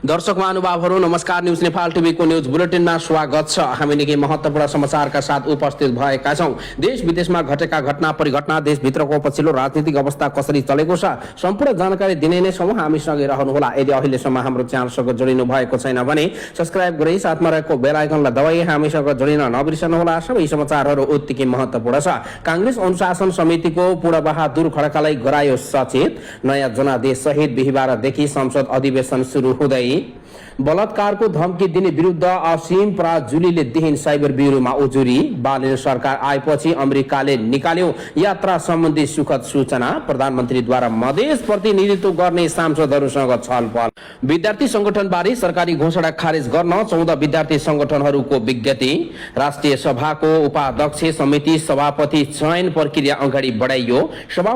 दर्शक महानुभावहरू नमस्कार। न्यूज नेपाल टिभीको न्यूज बुलेटिनमा स्वागत छ। हामी निकै महत्त्वपूर्ण समाचारका साथ उपस्थित भएका छौं। देश विदेशमा घटेका घटना परिघटना, देशभित्रको पछिल्लो राजनीतिक अवस्था कसरी चलेको छ, सम्पूर्ण जानकारी दिने नै छौं। हामीसँगै रहनुहोला। यदि अहिलेसम्म हाम्रो च्यानलसँग जोडिनु भएको छैन भने सब्स्क्राइब गरी साथमा रहेको बेल आइकनलाई दबाई हामीसँग जोडिन नबिर्सनुहोला। सबै समाचारहरू उत्तिकै महत्त्वपूर्ण छ। कांग्रेस अनुशासन समितिको पूर्णबहादुर खड्कालाई गरायो सचेत। नयाँ जनादेश सहित बिहीबारदेखि संसद अधिवेशन सुरु हुँदै बलात्कारको धम्की दिने विरुद्ध असीम पराजुलीले दिहिन साइबर ब्युरोमा उजुरी। बालेन सरकार आएपछि अमेरिकाले निकाल्यो यात्रा सम्बन्धी सुखद सूचना। प्रधानमन्त्रीद्वारा मधेस प्रतिनिधित्व गर्ने सांसदहरूसँग छलफल। विद्यार्थी संगठनबारे सरकारी घोषणा खारेज गर्न 14 विद्यार्थी संगठनहरूको विज्ञप्ति। राष्ट्रिय सभाको उपाध्यक्ष समिति सभापति चयन प्रक्रिया अगाडि बढाइयो।